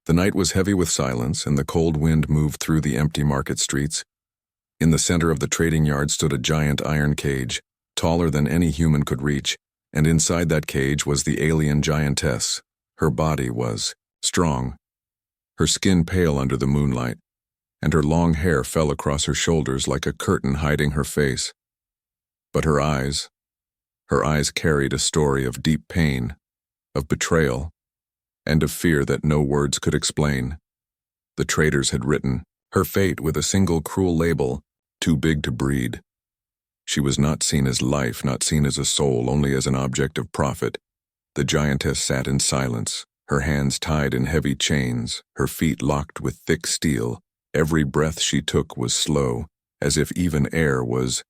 The night was heavy with silence, and the cold wind moved through the empty market streets. In the center of the trading yard stood a giant iron cage, taller than any human could reach, and inside that cage was the alien Giantess. Her body was strong, her skin pale under the moonlight, and her long hair fell across her shoulders like a curtain hiding her face. But her eyes carried a story of deep pain, of betrayal, and of fear that no words could explain. The traders had written her fate with a single cruel label, too big to breed. She was not seen as life, not seen as a soul, only as an object of profit. The Giantess sat in silence, her hands tied in heavy chains, her feet locked with thick steel. Every breath she took was slow, as if even air was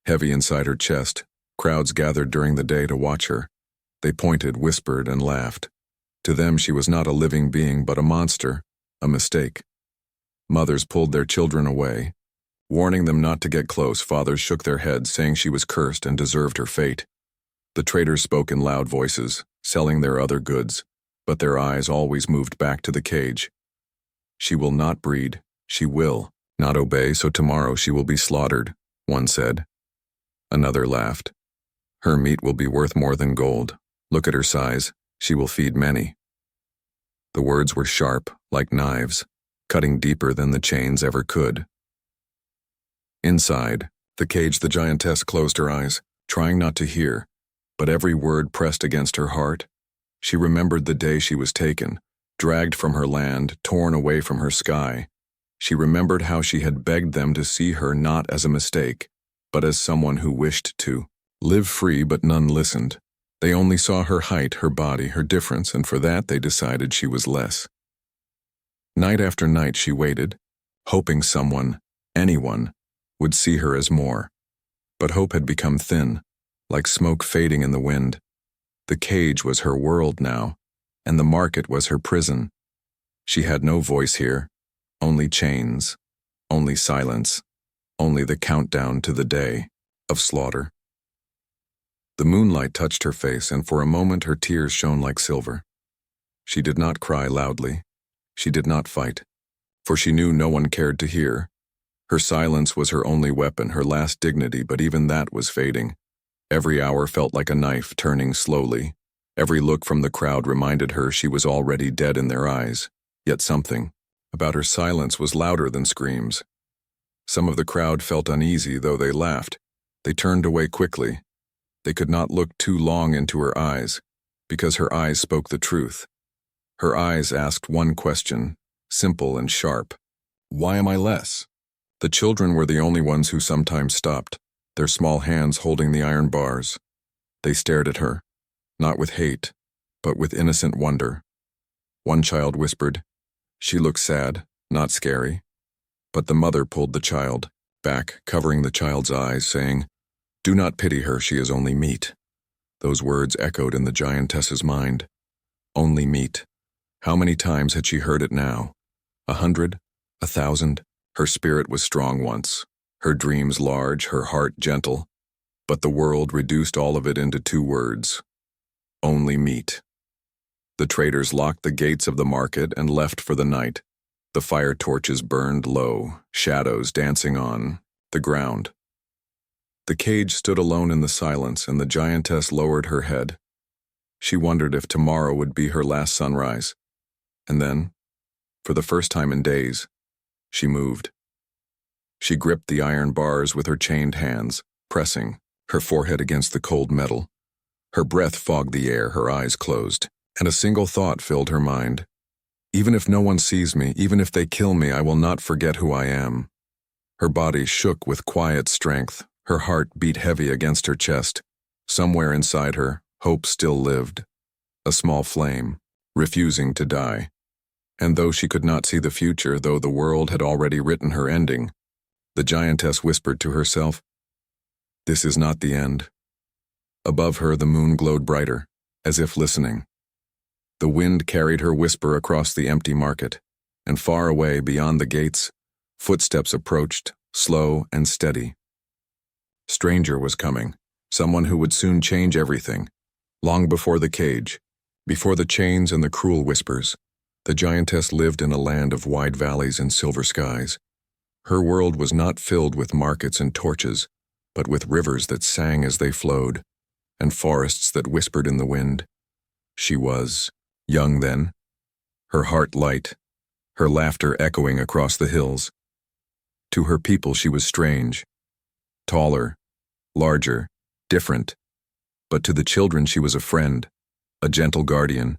heavy inside her chest. Crowds gathered during the day to watch her. They pointed, whispered, and laughed. To them she was not a living being, but a monster, a mistake. Mothers pulled their children away, warning them not to get close. Fathers shook their heads, saying she was cursed and deserved her fate. The traders spoke in loud voices, selling their other goods, but their eyes always moved back to the cage. She will not breed. She will not obey, so tomorrow she will be slaughtered, one said. Another laughed. Her meat will be worth more than gold. Look at her size. She will feed many. The words were sharp, like knives, cutting deeper than the chains ever could. Inside the cage, the Giantess closed her eyes, trying not to hear, but every word pressed against her heart. She remembered the day she was taken, dragged from her land, torn away from her sky. She remembered how she had begged them to see her not as a mistake, but as someone who wished to live free, but none listened. They only saw her height, her body, her difference, and for that they decided she was less. Night after night she waited, hoping someone, anyone, would see her as more. But hope had become thin, like smoke fading in the wind. The cage was her world now, and the market was her prison. She had no voice here, only chains, only silence, only the countdown to the day of slaughter. The moonlight touched her face, and for a moment her tears shone like silver. She did not cry loudly. She did not fight, for she knew no one cared to hear. Her silence was her only weapon, her last dignity, but even that was fading. Every hour felt like a knife turning slowly. Every look from the crowd reminded her she was already dead in their eyes. Yet something about her silence was louder than screams. Some of the crowd felt uneasy, though they laughed. They turned away quickly. They could not look too long into her eyes, because her eyes spoke the truth. Her eyes asked one question, simple and sharp. Why am I less? The children were the only ones who sometimes stopped, their small hands holding the iron bars. They stared at her, not with hate, but with innocent wonder. One child whispered, "She looks sad, not scary." But the mother pulled the child back, covering the child's eyes, saying, "Do not pity her, she is only meat." Those words echoed in the Giantess's mind. Only meat. How many times had she heard it now? 100? 1,000? Her spirit was strong once, her dreams large, her heart gentle. But the world reduced all of it into 2 words. Only meat. The traders locked the gates of the market and left for the night. The fire torches burned low, shadows dancing on the ground. The cage stood alone in the silence, and the Giantess lowered her head. She wondered if tomorrow would be her last sunrise. And then, for the first time in days, she moved. She gripped the iron bars with her chained hands, pressing her forehead against the cold metal. Her breath fogged the air, her eyes closed, and a single thought filled her mind. Even if no one sees me, even if they kill me, I will not forget who I am. Her body shook with quiet strength. Her heart beat heavy against her chest. Somewhere inside her, hope still lived, a small flame, refusing to die. And though she could not see the future, though the world had already written her ending, the Giantess whispered to herself, "This is not the end." Above her, the moon glowed brighter, as if listening. The wind carried her whisper across the empty market, and far away beyond the gates, footsteps approached, slow and steady. Stranger was coming, someone who would soon change everything, long before the cage, before the chains and the cruel whispers. The giantess lived in a land of wide valleys and silver skies. Her world was not filled with markets and torches, but with rivers that sang as they flowed, and forests that whispered in the wind. She was young then, her heart light, her laughter echoing across the hills. To her people she was strange, taller, larger, different, but to the children she was a friend, a gentle guardian.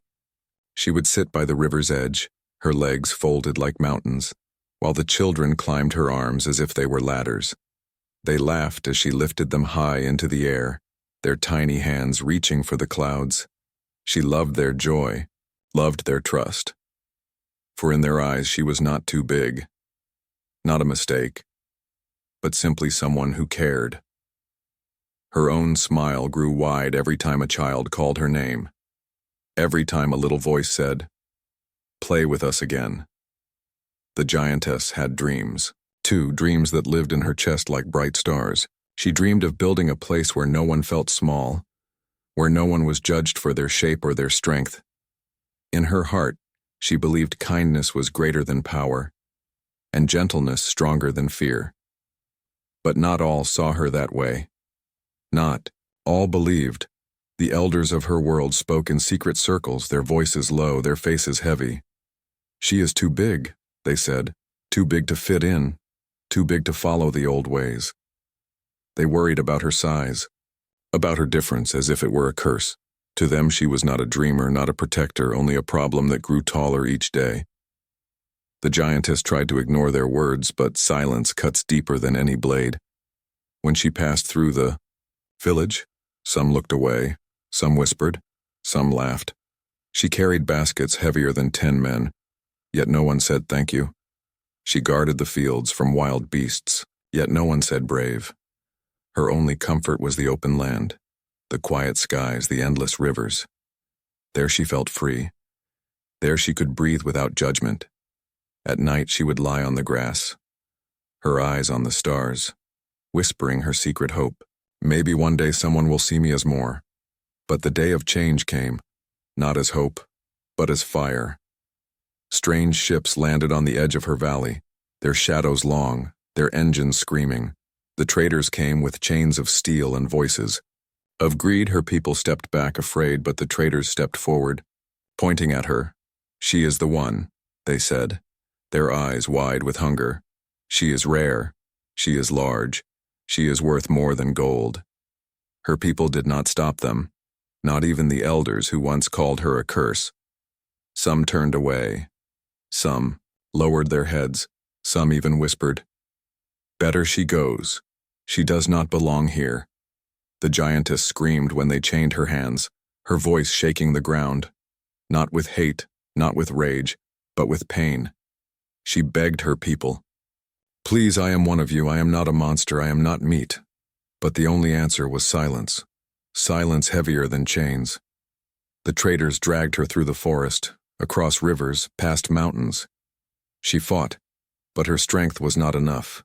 She would sit by the river's edge, her legs folded like mountains, while the children climbed her arms as if they were ladders. They laughed as she lifted them high into the air, their tiny hands reaching for the clouds. She loved their joy, loved their trust. For in their eyes she was not too big, not a mistake, but simply someone who cared. Her own smile grew wide every time a child called her name, every time a little voice said, "Play with us again." The giantess had dreams, too, dreams that lived in her chest like bright stars. She dreamed of building a place where no one felt small, where no one was judged for their shape or their strength. In her heart, she believed kindness was greater than power, and gentleness stronger than fear. But not all saw her that way. Not all believed. The elders of her world spoke in secret circles, their voices low, their faces heavy. "She is too big," they said, "too big to fit in, too big to follow the old ways." They worried about her size, about her difference as if it were a curse. To them she was not a dreamer, not a protector, only a problem that grew taller each day. The giantess tried to ignore their words, but silence cuts deeper than any blade. When she passed through the village, some looked away, some whispered, some laughed. She carried baskets heavier than 10 men, yet no one said thank you. She guarded the fields from wild beasts, yet no one said brave. Her only comfort was the open land, the quiet skies, the endless rivers. There she felt free. There she could breathe without judgment. At night she would lie on the grass, her eyes on the stars, whispering her secret hope. Maybe one day someone will see me as more. But the day of change came, not as hope, but as fire. Strange ships landed on the edge of her valley, their shadows long, their engines screaming. The traders came with chains of steel and voices. Of greed her people stepped back afraid, but the traders stepped forward, pointing at her. "She is the one," they said, their eyes wide with hunger. "She is rare. She is large. She is worth more than gold." Her people did not stop them, not even the elders who once called her a curse. Some turned away. Some lowered their heads. Some even whispered, "Better she goes. She does not belong here." The giantess screamed when they chained her hands, her voice shaking the ground. Not with hate, not with rage, but with pain. She begged her people, "Please, I am one of you. I am not a monster. I am not meat." But the only answer was silence. Silence heavier than chains. The traders dragged her through the forest, across rivers, past mountains. She fought, but her strength was not enough.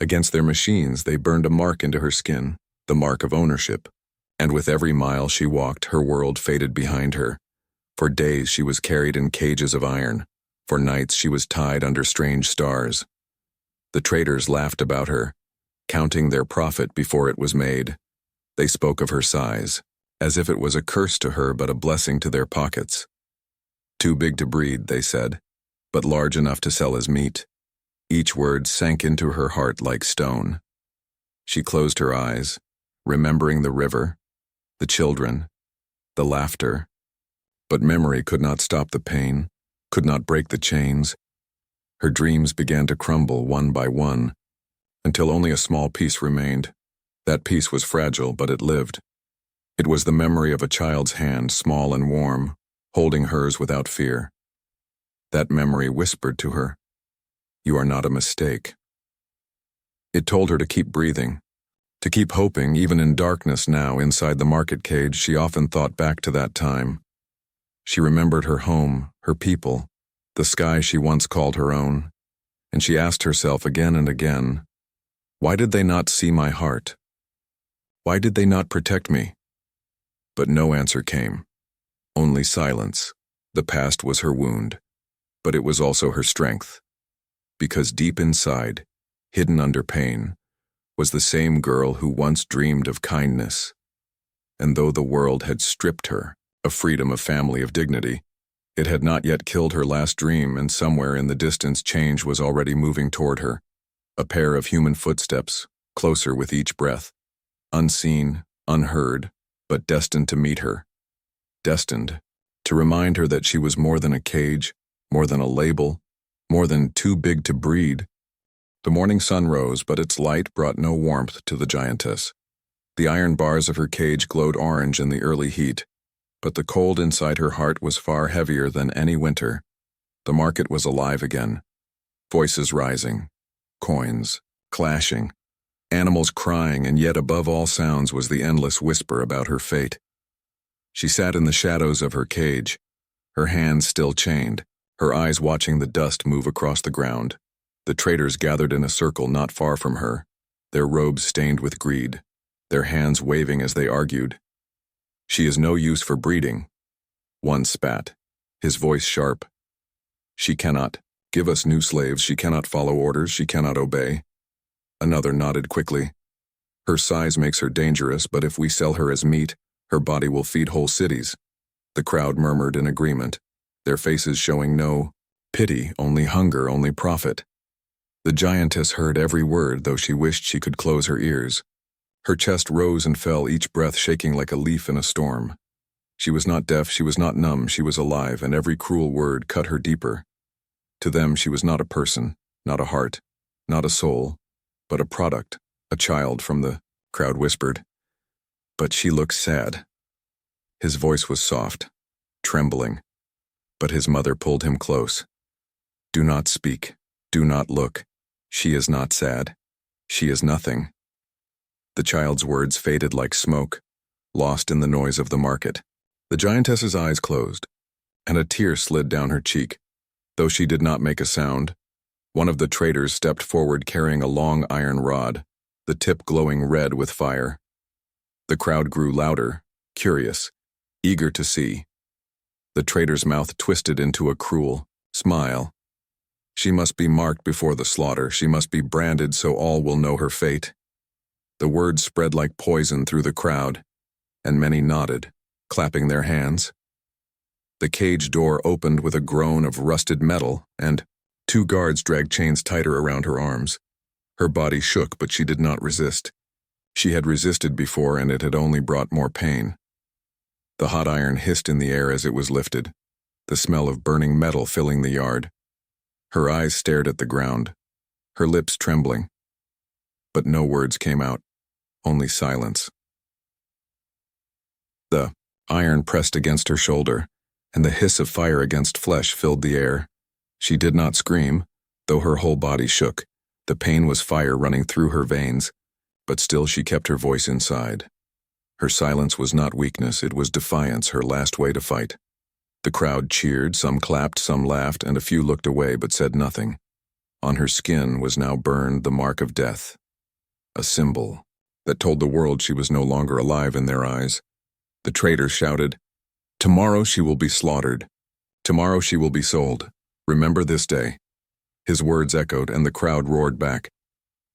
Against their machines, they burned a mark into her skin, the mark of ownership. And with every mile she walked, her world faded behind her. For days she was carried in cages of iron. For nights she was tied under strange stars. The traders laughed about her, counting their profit before it was made. They spoke of her size, as if it was a curse to her but a blessing to their pockets. "Too big to breed," they said, "but large enough to sell as meat." Each word sank into her heart like stone. She closed her eyes, remembering the river, the children, the laughter. But memory could not stop the pain, could not break the chains. Her dreams began to crumble one by one, until only a small piece remained. That piece was fragile, but it lived. It was the memory of a child's hand, small and warm, holding hers without fear. That memory whispered to her, "You are not a mistake." It told her to keep breathing, to keep hoping. Even in darkness now, inside the market cage, she often thought back to that time. She remembered her home, her people, the sky she once called her own, and she asked herself again and again, why did they not see my heart? Why did they not protect me? But no answer came, only silence. The past was her wound. but it was also her strength. Because deep inside, hidden under pain, was the same girl who once dreamed of kindness. And though the world had stripped her of freedom, of family, of dignity, it had not yet killed her last dream, and somewhere in the distance change was already moving toward her. A pair of human footsteps, closer with each breath. Unseen, unheard, but destined to meet her. Destined to remind her that she was more than a cage, more than a label, more than too big to breed. The morning sun rose, but its light brought no warmth to the giantess. The iron bars of her cage glowed orange in the early heat, but the cold inside her heart was far heavier than any winter. The market was alive again. Voices rising, coins clashing, animals crying, and yet above all sounds was the endless whisper about her fate. She sat in the shadows of her cage, her hands still chained, her eyes watching the dust move across the ground. The traders gathered in a circle not far from her, their robes stained with greed, their hands waving as they argued. "She is no use for breeding." One spat, his voice sharp. "She cannot give us new slaves, she cannot follow orders, she cannot obey." Another nodded quickly. "Her size makes her dangerous, but if we sell her as meat, her body will feed whole cities." The crowd murmured in agreement, their faces showing no pity, only hunger, only profit. The giantess heard every word, though she wished she could close her ears. Her chest rose and fell, each breath shaking like a leaf in a storm. She was not deaf, she was not numb, she was alive, and every cruel word cut her deeper. To them she was not a person, not a heart, not a soul, but a product, a child from the crowd whispered. "But she looks sad." His voice was soft, trembling, but his mother pulled him close. "Do not speak, do not look. She is not sad. She is nothing." The child's words faded like smoke, lost in the noise of the market. The giantess's eyes closed, and a tear slid down her cheek. Though she did not make a sound, one of the traders stepped forward carrying a long iron rod, the tip glowing red with fire. The crowd grew louder, curious, eager to see. The trader's mouth twisted into a cruel smile. "She must be marked before the slaughter, she must be branded so all will know her fate." The words spread like poison through the crowd, and many nodded, clapping their hands. The cage door opened with a groan of rusted metal, and 2 guards dragged chains tighter around her arms. Her body shook, but she did not resist. She had resisted before, and it had only brought more pain. The hot iron hissed in the air as it was lifted, the smell of burning metal filling the yard. Her eyes stared at the ground, her lips trembling. But no words came out, only silence. The iron pressed against her shoulder, and the hiss of fire against flesh filled the air. She did not scream, though her whole body shook. The pain was fire running through her veins, but still she kept her voice inside. Her silence was not weakness, it was defiance, her last way to fight. The crowd cheered, some clapped, some laughed, and a few looked away but said nothing. On her skin was now burned the mark of death, a symbol that told the world she was no longer alive in their eyes. The trader shouted, "Tomorrow she will be slaughtered. Tomorrow she will be sold. Remember this day." His words echoed, and the crowd roared back.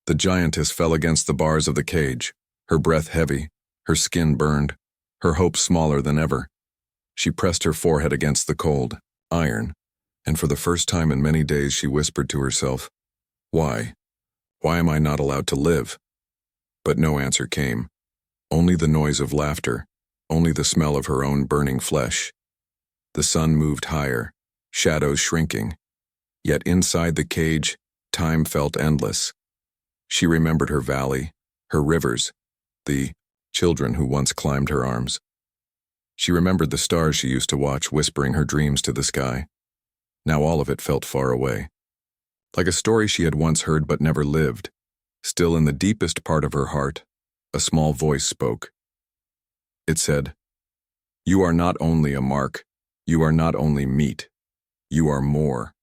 The giantess fell against the bars of the cage, her breath heavy, her skin burned, her hope smaller than ever. She pressed her forehead against the cold iron, and for the first time in many days she whispered to herself, "Why? Why am I not allowed to live?" But no answer came, only the noise of laughter, only the smell of her own burning flesh. The sun moved higher, shadows shrinking, yet inside the cage, time felt endless. She remembered her valley, her rivers, the children who once climbed her arms. She remembered the stars she used to watch, whispering her dreams to the sky. Now all of it felt far away, like a story she had once heard but never lived. Still in the deepest part of her heart, a small voice spoke. It said, "You are not only a mark, you are not only meat, you are more."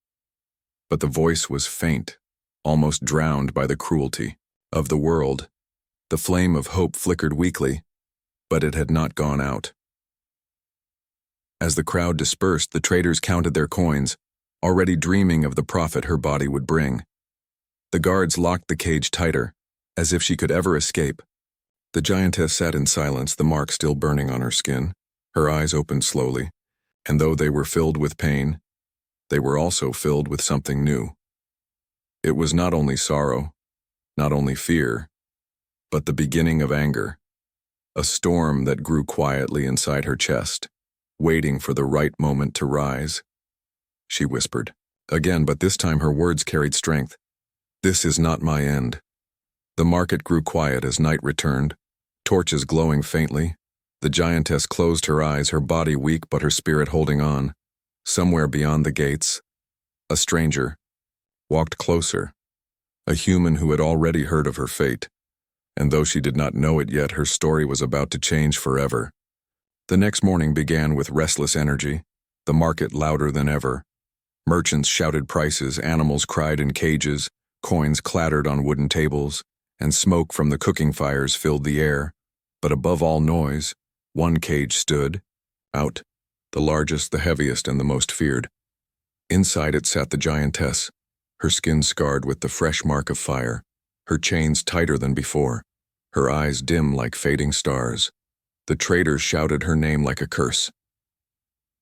But the voice was faint, almost drowned by the cruelty of the world. The flame of hope flickered weakly, but it had not gone out. As the crowd dispersed, the traders counted their coins, already dreaming of the profit her body would bring. The guards locked the cage tighter, as if she could ever escape. The giantess sat in silence, the mark still burning on her skin. Her eyes opened slowly, and though they were filled with pain, they were also filled with something new. It was not only sorrow, not only fear, but the beginning of anger, a storm that grew quietly inside her chest, waiting for the right moment to rise. She whispered, again, but this time her words carried strength. "This is not my end." The market grew quiet as night returned, torches glowing faintly. The giantess closed her eyes, her body weak but her spirit holding on. Somewhere beyond the gates, a stranger walked closer, a human who had already heard of her fate. And though she did not know it yet, her story was about to change forever. The next morning began with restless energy, the market louder than ever. Merchants shouted prices, animals cried in cages, coins clattered on wooden tables, and smoke from the cooking fires filled the air. But above all noise, one cage stood out, the largest, the heaviest, and the most feared. Inside it sat the giantess, her skin scarred with the fresh mark of fire, her chains tighter than before, her eyes dim like fading stars. The traders shouted her name like a curse.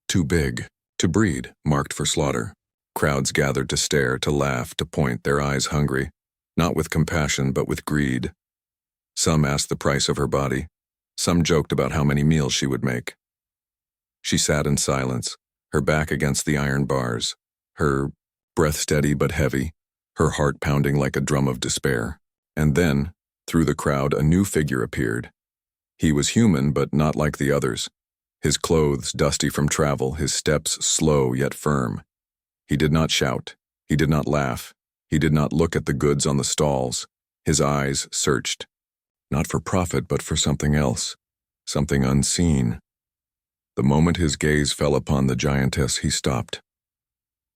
Too big, to breed, marked for slaughter. Crowds gathered to stare, to laugh, to point, their eyes hungry, not with compassion but with greed. Some asked the price of her body. Some joked about how many meals she would make. She sat in silence, her back against the iron bars, her breath steady but heavy, her heart pounding like a drum of despair. And then, through the crowd, a new figure appeared. He was human, but not like the others. His clothes dusty from travel, his steps slow yet firm. He did not shout. He did not laugh. He did not look at the goods on the stalls. His eyes searched, not for profit, but for something else, something unseen. The moment his gaze fell upon the giantess, he stopped.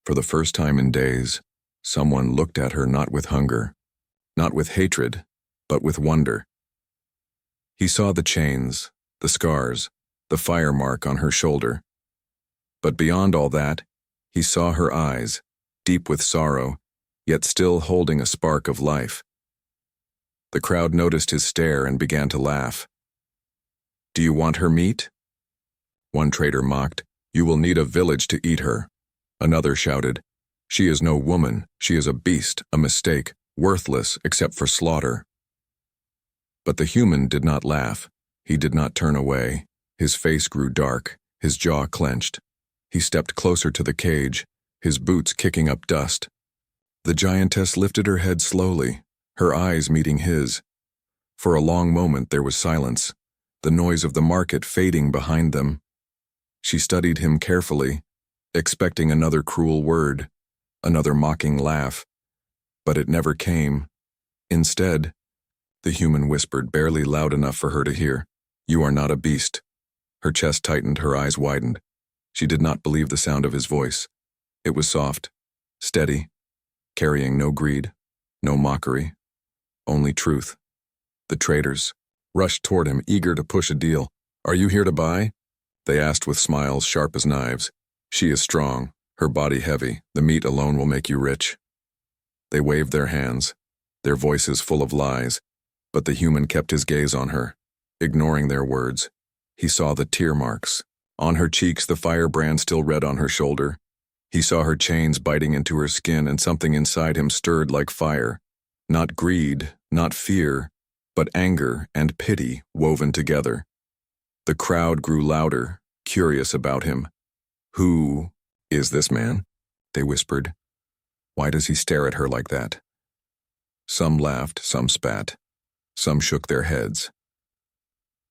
For the first time in days, someone looked at her not with hunger, not with hatred, but with wonder. He saw the chains, the scars, the fire mark on her shoulder. But beyond all that, he saw her eyes, deep with sorrow, yet still holding a spark of life. The crowd noticed his stare and began to laugh. "Do you want her meat?" One trader mocked, "You will need a village to eat her." Another shouted, "She is no woman, she is a beast, a mistake, worthless except for slaughter." But the human did not laugh. He did not turn away. His face grew dark, his jaw clenched. He stepped closer to the cage, his boots kicking up dust. The giantess lifted her head slowly, her eyes meeting his. For a long moment there was silence, the noise of the market fading behind them. She studied him carefully, expecting another cruel word, another mocking laugh. But it never came. Instead, the human whispered, barely loud enough for her to hear, "You are not a beast." Her chest tightened, her eyes widened. She did not believe the sound of his voice. It was soft, steady, carrying no greed, no mockery, only truth. The traders rushed toward him, eager to push a deal. "Are you here to buy?" they asked with smiles sharp as knives. "She is strong, her body heavy. The meat alone will make you rich." They waved their hands, their voices full of lies, but the human kept his gaze on her, ignoring their words. He saw the tear marks. On her cheeks, the firebrand still red on her shoulder. He saw her chains biting into her skin, and something inside him stirred like fire. Not greed, not fear, but anger and pity woven together. The crowd grew louder, curious about him. "Who is this man?" they whispered. "Why does he stare at her like that?" Some laughed, some spat, some shook their heads.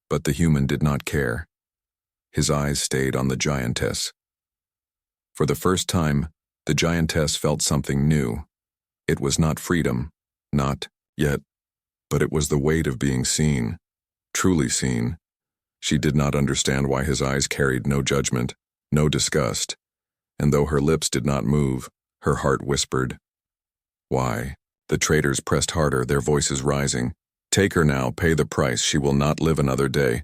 But the human did not care. His eyes stayed on the giantess. For the first time, the giantess felt something new. It was not freedom, not yet, but it was the weight of being seen, truly seen. She did not understand why his eyes carried no judgment, no disgust, and though her lips did not move, her heart whispered. "Why?" The traders pressed harder, their voices rising. "Take her now, pay the price, she will not live another day.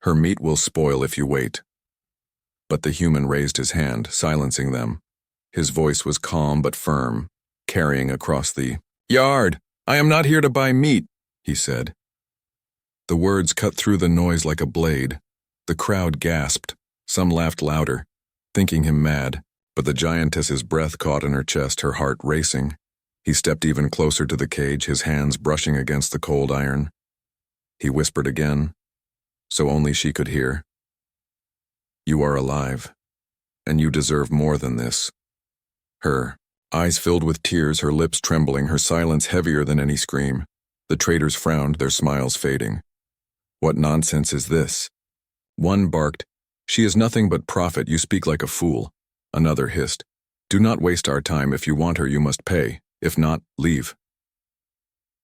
Her meat will spoil if you wait." But the human raised his hand, silencing them. His voice was calm but firm, carrying across the yard. "I am not here to buy meat," he said. The words cut through the noise like a blade. The crowd gasped. Some laughed louder, thinking him mad, but the giantess's breath caught in her chest, her heart racing. He stepped even closer to the cage, his hands brushing against the cold iron. He whispered again, so only she could hear. "You are alive, and you deserve more than this." Her eyes filled with tears, her lips trembling, her silence heavier than any scream. The traders frowned, their smiles fading. "What nonsense is this?" One barked, "She is nothing but profit, you speak like a fool." Another hissed, "Do not waste our time, if you want her you must pay, if not, leave."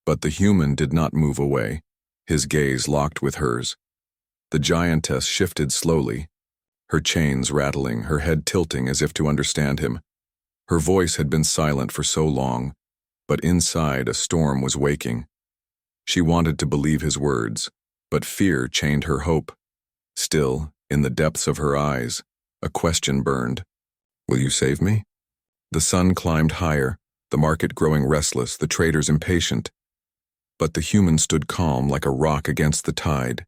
But the human did not move away, his gaze locked with hers. The giantess shifted slowly, her chains rattling, her head tilting as if to understand him. Her voice had been silent for so long, but inside a storm was waking. She wanted to believe his words, but fear chained her hope. Still, in the depths of her eyes, a question burned. "Will you save me?" The sun climbed higher, the market growing restless, the traders impatient. But the human stood calm like a rock against the tide.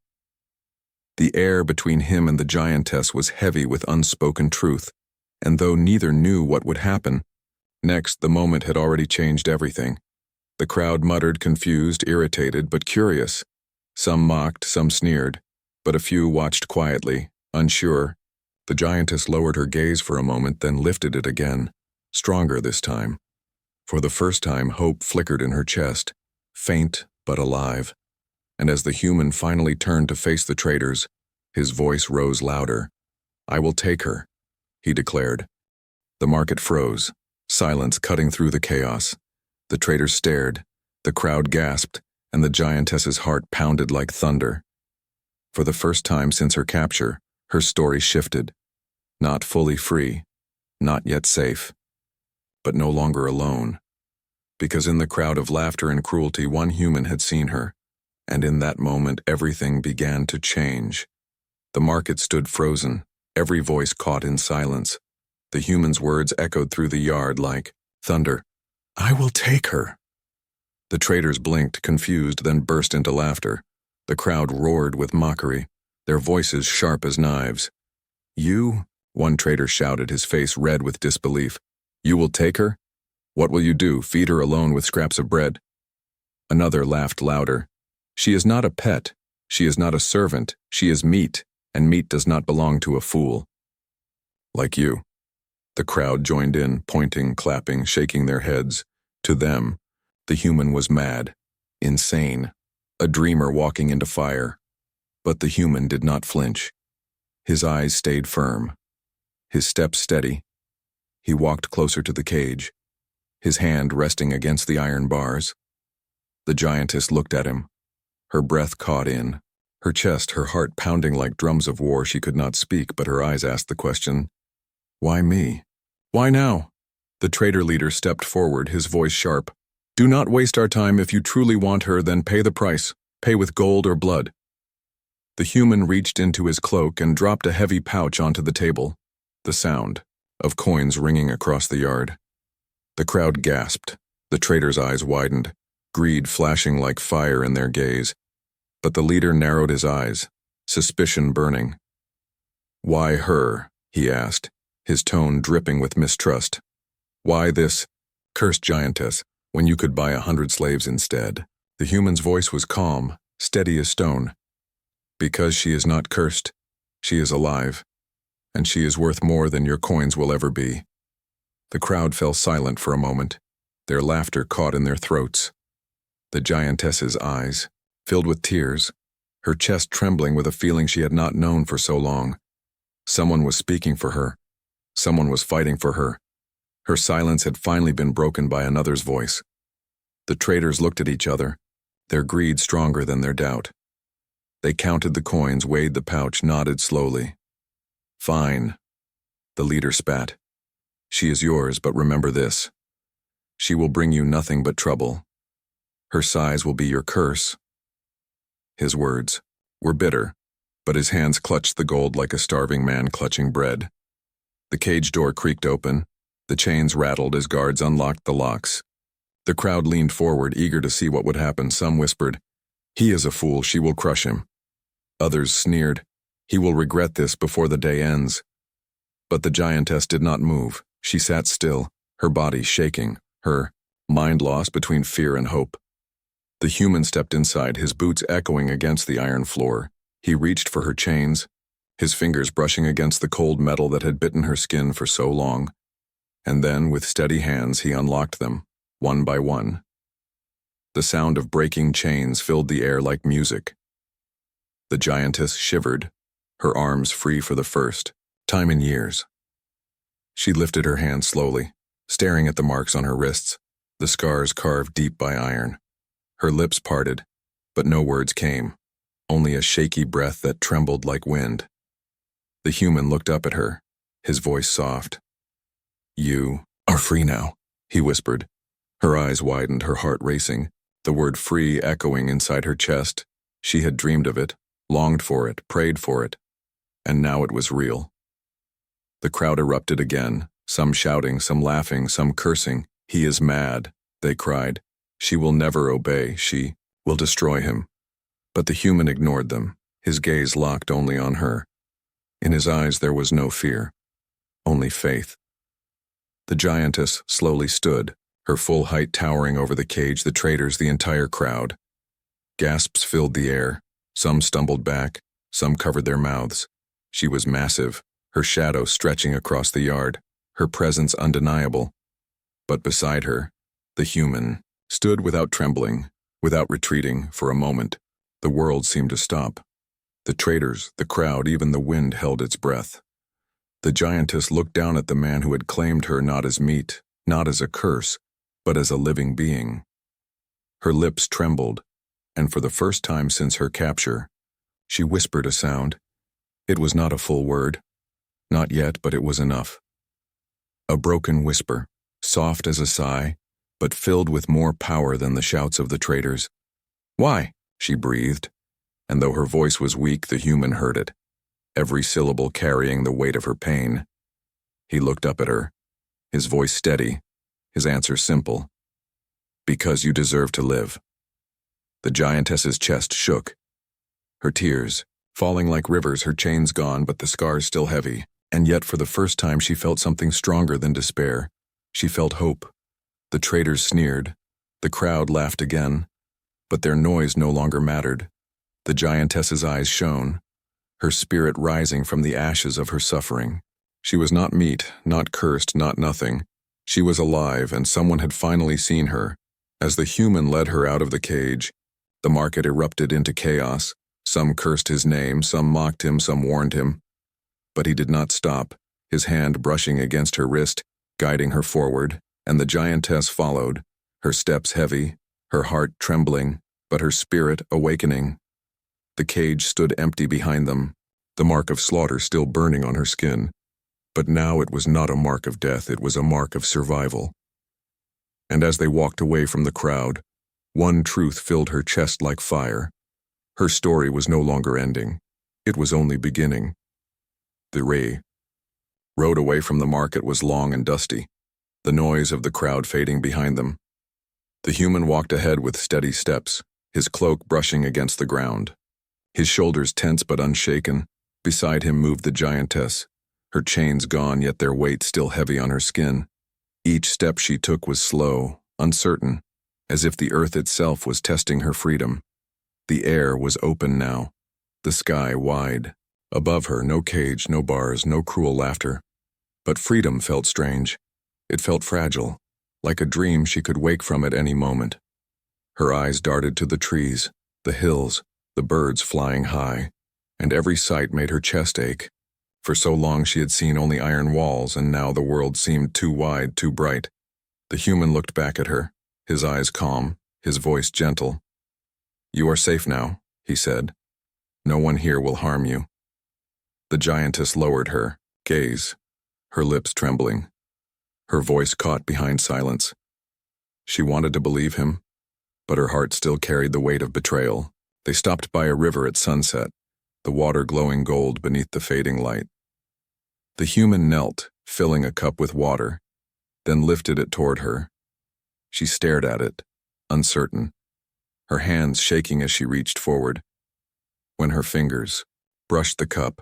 The air between him and the giantess was heavy with unspoken truth, and though neither knew what would happen, next the moment had already changed everything. The crowd muttered, confused, irritated, but curious. Some mocked, some sneered, but a few watched quietly, unsure. The giantess lowered her gaze for a moment, then lifted it again, stronger this time. For the first time, hope flickered in her chest, faint but alive. And as the human finally turned to face the traders, his voice rose louder. "I will take her," he declared. The market froze, silence cutting through the chaos. The traders stared, the crowd gasped, and the giantess's heart pounded like thunder. For the first time since her capture, her story shifted. Not fully free, not yet safe, but no longer alone. Because in the crowd of laughter and cruelty, one human had seen her, and in that moment everything began to change. The market stood frozen, every voice caught in silence. The human's words echoed through the yard like thunder. "I will take her." The traders blinked, confused, then burst into laughter. The crowd roared with mockery, their voices sharp as knives. "You?" one trader shouted, his face red with disbelief. "You will take her? What will you do, feed her alone with scraps of bread?" Another laughed louder. "She is not a pet, she is not a servant, she is meat, and meat does not belong to a fool." "Like you." The crowd joined in, pointing, clapping, shaking their heads. To them, the human was mad, insane, a dreamer walking into fire. But the human did not flinch. His eyes stayed firm, his steps steady. He walked closer to the cage, his hand resting against the iron bars. The giantess looked at him, her breath caught in, her chest, her heart pounding like drums of war. She could not speak, but her eyes asked the question, "Why me? Why now?" The trader leader stepped forward, his voice sharp. "Do not waste our time. If you truly want her, then pay the price. Pay with gold or blood." The human reached into his cloak and dropped a heavy pouch onto the table, the sound of coins ringing across the yard. The crowd gasped, the trader's eyes widened, greed flashing like fire in their gaze. But the leader narrowed his eyes, suspicion burning. "Why her?" he asked, his tone dripping with mistrust. "Why this cursed giantess, when you could buy 100 slaves instead?" The human's voice was calm, steady as stone. "Because she is not cursed, she is alive, and she is worth more than your coins will ever be." The crowd fell silent for a moment, their laughter caught in their throats. The giantess's eyes, filled with tears, her chest trembling with a feeling she had not known for so long. Someone was speaking for her. Someone was fighting for her. Her silence had finally been broken by another's voice. The traders looked at each other, their greed stronger than their doubt. They counted the coins, weighed the pouch, nodded slowly. "Fine," the leader spat. "She is yours, but remember this. She will bring you nothing but trouble. Her size will be your curse." His words were bitter, but his hands clutched the gold like a starving man clutching bread. The cage door creaked open, The chains rattled as guards unlocked the locks. The crowd leaned forward, eager to see what would happen. Some whispered, "He is a fool, she will crush him." Others sneered, "He will regret this before the day ends." But the giantess did not move. She sat still, her body shaking, her mind lost between fear and hope. The human stepped inside, his boots echoing against the iron floor. He reached for her chains, his fingers brushing against the cold metal that had bitten her skin for so long. And then, with steady hands, he unlocked them, one by one. The sound of breaking chains filled the air like music. The giantess shivered, her arms free for the first time in years. She lifted her hand slowly, staring at the marks on her wrists, the scars carved deep by iron. Her lips parted, but no words came, only a shaky breath that trembled like wind. The human looked up at her, his voice soft. "You are free now," he whispered. Her eyes widened, her heart racing, the word free echoing inside her chest. She had dreamed of it, longed for it, prayed for it, and now it was real. The crowd erupted again, some shouting, some laughing, some cursing. "He is mad," they cried. "She will never obey, she will destroy him." But the human ignored them, his gaze locked only on her. In his eyes there was no fear, only faith. The giantess slowly stood, her full height towering over the cage, the traitors, the entire crowd. Gasps filled the air, some stumbled back, some covered their mouths. She was massive, her shadow stretching across the yard, her presence undeniable. But beside her, the human stood without trembling, without retreating. For a moment, the world seemed to stop. The traitors, the crowd, even the wind held its breath. The giantess looked down at the man who had claimed her not as meat, not as a curse, but as a living being. Her lips trembled, and for the first time since her capture, she whispered a sound. It was not a full word, not yet, but it was enough. A broken whisper, soft as a sigh, but filled with more power than the shouts of the traitors. "Why?" she breathed, and though her voice was weak, the human heard it, every syllable carrying the weight of her pain. He looked up at her, his voice steady, his answer simple. "Because you deserve to live." The giantess's chest shook, her tears falling like rivers, her chains gone, but the scars still heavy. And yet for the first time she felt something stronger than despair. She felt hope. The traitors sneered, the crowd laughed again, but their noise no longer mattered. The giantess's eyes shone, her spirit rising from the ashes of her suffering. She was not meat, not cursed, not nothing. She was alive, and someone had finally seen her. As the human led her out of the cage, the market erupted into chaos. Some cursed his name, some mocked him, some warned him. But he did not stop, his hand brushing against her wrist, guiding her forward, and the giantess followed, her steps heavy, her heart trembling, but her spirit awakening. The cage stood empty behind them, the mark of slaughter still burning on her skin. But now it was not a mark of death, it was a mark of survival. And as they walked away from the crowd, one truth filled her chest like fire. Her story was no longer ending. It was only beginning. The road away from the market was long and dusty, the noise of the crowd fading behind them. The human walked ahead with steady steps, his cloak brushing against the ground. His shoulders tense but unshaken. Beside him moved the giantess, her chains gone, yet their weight still heavy on her skin. Each step she took was slow, uncertain, as if the earth itself was testing her freedom. The air was open now, the sky wide. Above her, no cage, no bars, no cruel laughter. But freedom felt strange. It felt fragile, like a dream she could wake from at any moment. Her eyes darted to the trees, the hills, the birds flying high, and every sight made her chest ache. For so long she had seen only iron walls, and now the world seemed too wide, too bright. The human looked back at her, his eyes calm, his voice gentle. "You are safe now," he said. "No one here will harm you." The giantess lowered her gaze, her lips trembling, her voice caught behind silence. She wanted to believe him, but her heart still carried the weight of betrayal. They stopped by a river at sunset, the water glowing gold beneath the fading light. The human knelt, filling a cup with water, then lifted it toward her. She stared at it, uncertain, her hands shaking as she reached forward. When her fingers brushed the cup,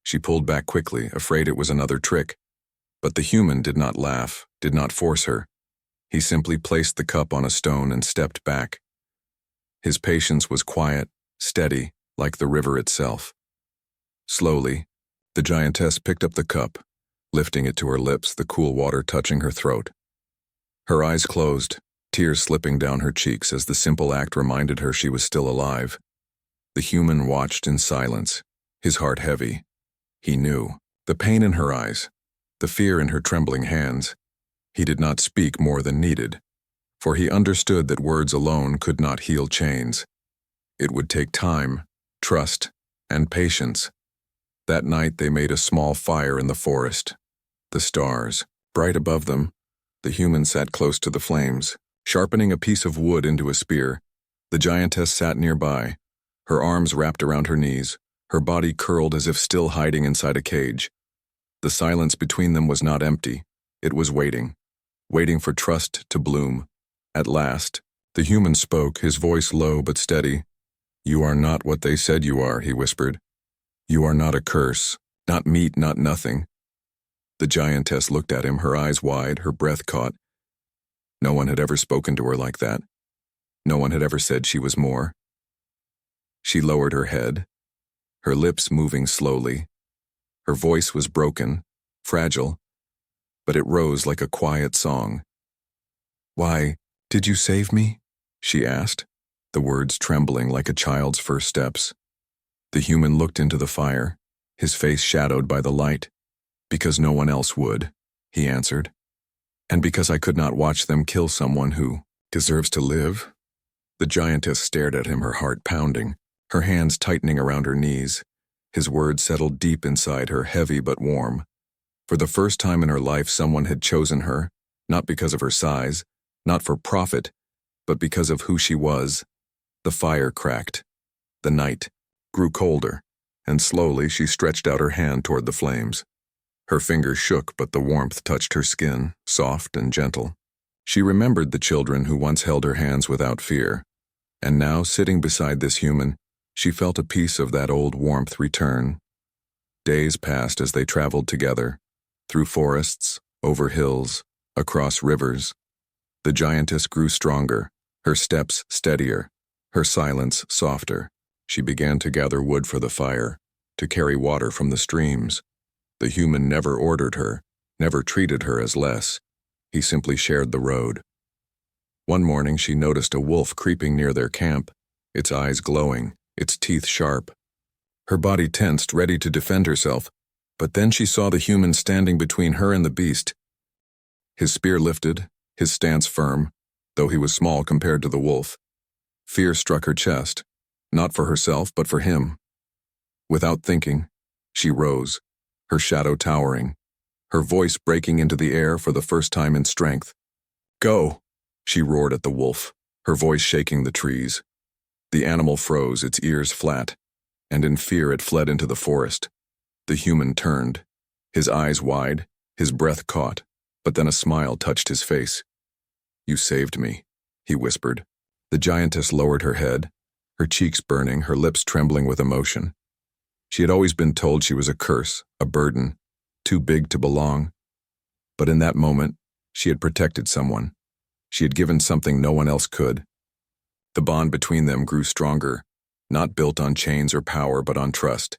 she pulled back quickly, afraid it was another trick. But the human did not laugh, did not force her. He simply placed the cup on a stone and stepped back. His patience was quiet, steady, like the river itself. Slowly, the giantess picked up the cup, lifting it to her lips, the cool water touching her throat. Her eyes closed, tears slipping down her cheeks as the simple act reminded her she was still alive. The human watched in silence, his heart heavy. He knew, the pain in her eyes, the fear in her trembling hands. He did not speak more than needed, for he understood that words alone could not heal chains. It would take time, trust, and patience. That night they made a small fire in the forest. The stars, bright above them, the human sat close to the flames, sharpening a piece of wood into a spear. The giantess sat nearby, her arms wrapped around her knees, her body curled as if still hiding inside a cage. The silence between them was not empty. It was waiting for trust to bloom. At last, the human spoke, his voice low but steady. "You are not what they said you are," he whispered. "You are not a curse, not meat, not nothing." The giantess looked at him, her eyes wide, her breath caught. No one had ever spoken to her like that. No one had ever said she was more. She lowered her head, her lips moving slowly. Her voice was broken, fragile, but it rose like a quiet song. "Why, did you save me?" she asked, the words trembling like a child's first steps. The human looked into the fire, his face shadowed by the light. "Because no one else would," he answered. "And because I could not watch them kill someone who deserves to live." The giantess stared at him, her heart pounding, her hands tightening around her knees. His words settled deep inside her, heavy but warm. For the first time in her life, someone had chosen her, not because of her size, not for profit, but because of who she was. The fire cracked. The night grew colder, and slowly she stretched out her hand toward the flames. Her fingers shook, but the warmth touched her skin, soft and gentle. She remembered the children who once held her hands without fear, and now, sitting beside this human, she felt a piece of that old warmth return. Days passed as they traveled together, through forests, over hills, across rivers. The giantess grew stronger, her steps steadier, her silence softer. She began to gather wood for the fire, to carry water from the streams. The human never ordered her, never treated her as less. He simply shared the road. One morning she noticed a wolf creeping near their camp, its eyes glowing, its teeth sharp. Her body tensed, ready to defend herself, but then she saw the human standing between her and the beast. His spear lifted, his stance firm, though he was small compared to the wolf. Fear struck her chest, not for herself but for him. Without thinking, she rose, her shadow towering, her voice breaking into the air for the first time in strength. "Go!" she roared at the wolf, her voice shaking the trees. The animal froze, its ears flat, and in fear it fled into the forest. The human turned, his eyes wide, his breath caught, but then a smile touched his face. "You saved me," he whispered. The giantess lowered her head, her cheeks burning, her lips trembling with emotion. She had always been told she was a curse, a burden, too big to belong. But in that moment, she had protected someone. She had given something no one else could. The bond between them grew stronger, not built on chains or power, but on trust.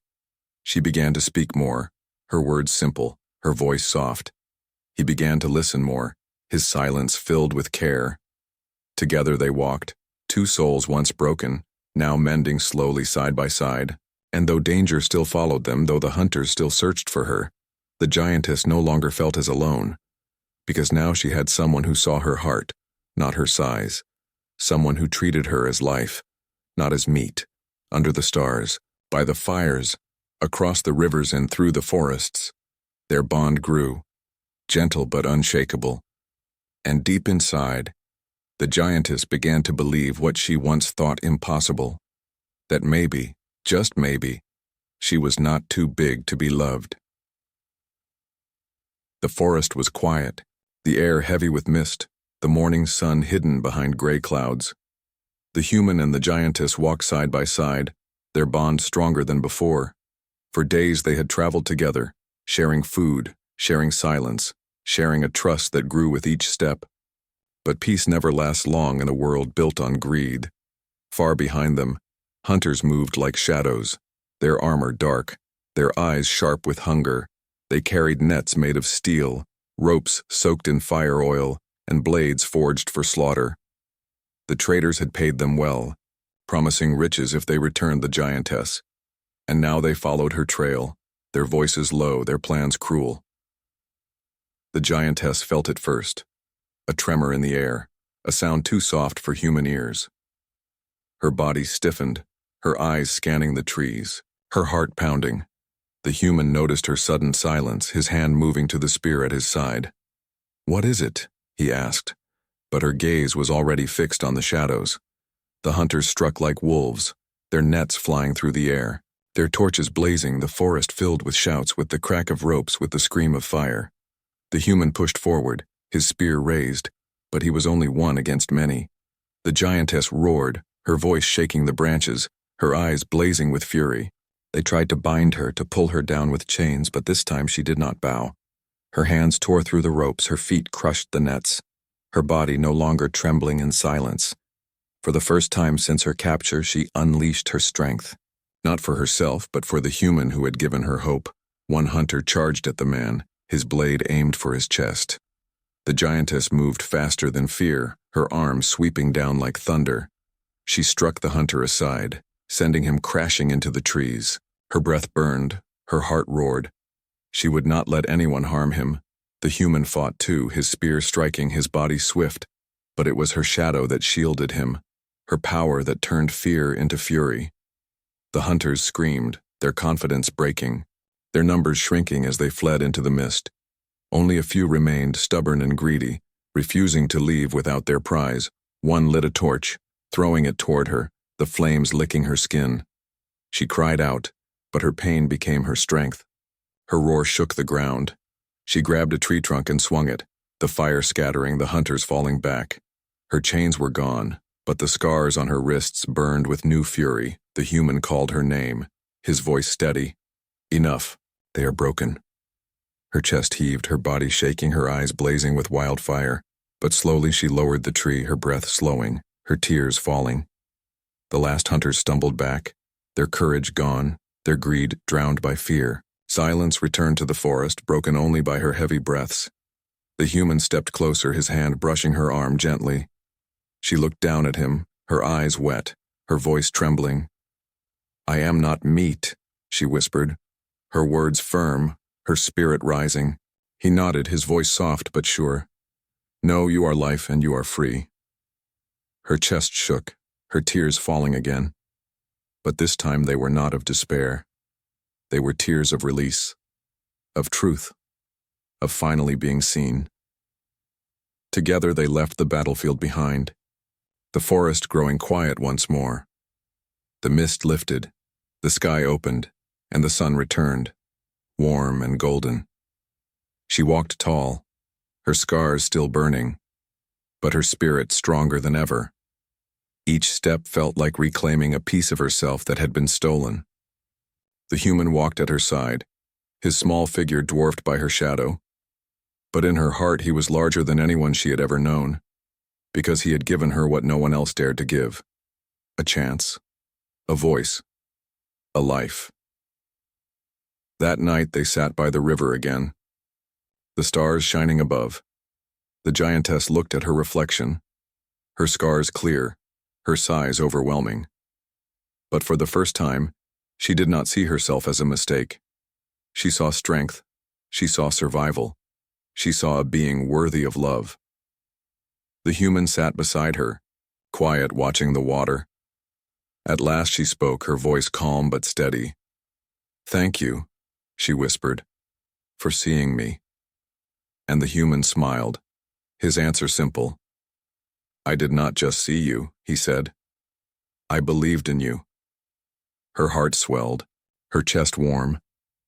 She began to speak more, her words simple, her voice soft. He began to listen more, his silence filled with care. Together they walked, two souls once broken, now mending slowly side by side. And though danger still followed them, though the hunters still searched for her, the giantess no longer felt as alone, because now she had someone who saw her heart, not her size, someone who treated her as life, not as meat, under the stars, by the fires, across the rivers and through the forests. Their bond grew, gentle but unshakable, and deep inside, the giantess began to believe what she once thought impossible, that maybe, just maybe, she was not too big to be loved. The forest was quiet, the air heavy with mist, the morning sun hidden behind gray clouds. The human and the giantess walked side by side, their bond stronger than before. For days they had traveled together, sharing food, sharing silence, sharing a trust that grew with each step. But peace never lasts long in a world built on greed. Far behind them, hunters moved like shadows, their armor dark, their eyes sharp with hunger. They carried nets made of steel, ropes soaked in fire oil, and blades forged for slaughter. The traders had paid them well, promising riches if they returned the giantess. And now they followed her trail, their voices low, their plans cruel. The giantess felt it first, a tremor in the air, a sound too soft for human ears. Her body stiffened, her eyes scanning the trees, her heart pounding. The human noticed her sudden silence, his hand moving to the spear at his side. "What is it?" he asked, but her gaze was already fixed on the shadows. The hunters struck like wolves, their nets flying through the air, their torches blazing, the forest filled with shouts, with the crack of ropes, with the scream of fire. The human pushed forward, his spear raised, but he was only one against many. The giantess roared, her voice shaking the branches, her eyes blazing with fury. They tried to bind her, to pull her down with chains, but this time she did not bow. Her hands tore through the ropes, her feet crushed the nets, her body no longer trembling in silence. For the first time since her capture, she unleashed her strength. Not for herself, but for the human who had given her hope. One hunter charged at the man, his blade aimed for his chest. The giantess moved faster than fear, her arm sweeping down like thunder. She struck the hunter aside, sending him crashing into the trees. Her breath burned, her heart roared. She would not let anyone harm him. The human fought too, his spear striking, his body swift, but it was her shadow that shielded him, her power that turned fear into fury. The hunters screamed, their confidence breaking, their numbers shrinking as they fled into the mist. Only a few remained, stubborn and greedy, refusing to leave without their prize. One lit a torch, throwing it toward her, the flames licking her skin. She cried out, but her pain became her strength. Her roar shook the ground. She grabbed a tree trunk and swung it, the fire scattering, the hunters falling back. Her chains were gone, but the scars on her wrists burned with new fury. The human called her name, his voice steady. "Enough, they are broken." Her chest heaved, her body shaking, her eyes blazing with wildfire. But slowly she lowered the tree, her breath slowing, her tears falling. The last hunters stumbled back, their courage gone, their greed drowned by fear. Silence returned to the forest, broken only by her heavy breaths. The human stepped closer, his hand brushing her arm gently. She looked down at him, her eyes wet, her voice trembling. "I am not meat," she whispered, her words firm, her spirit rising. He nodded, his voice soft but sure. "No, you are life and you are free." Her chest shook, her tears falling again. But this time they were not of despair. They were tears of release, of truth, of finally being seen. Together they left the battlefield behind, the forest growing quiet once more. The mist lifted, the sky opened, and the sun returned, warm and golden. She walked tall, her scars still burning, but her spirit stronger than ever. Each step felt like reclaiming a piece of herself that had been stolen. The human walked at her side, his small figure dwarfed by her shadow. But in her heart he was larger than anyone she had ever known, because he had given her what no one else dared to give. A chance, a voice, a life. That night they sat by the river again, the stars shining above. The giantess looked at her reflection, her scars clear, her sighs overwhelming. But for the first time, she did not see herself as a mistake. She saw strength, she saw survival, she saw a being worthy of love. The human sat beside her, quiet, watching the water. At last she spoke, her voice calm but steady. "Thank you," she whispered, "for seeing me." And the human smiled, his answer simple. "I did not just see you," he said. "I believed in you." Her heart swelled, her chest warm,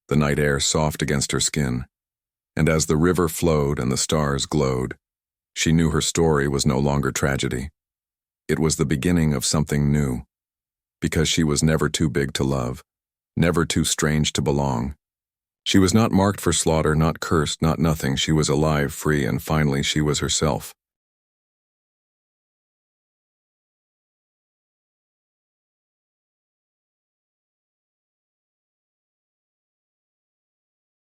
the night air soft against her skin. And as the river flowed and the stars glowed, she knew her story was no longer tragedy. It was the beginning of something new, because she was never too big to love, never too strange to belong. She was not marked for slaughter, not cursed, not nothing. She was alive, free, and finally she was herself.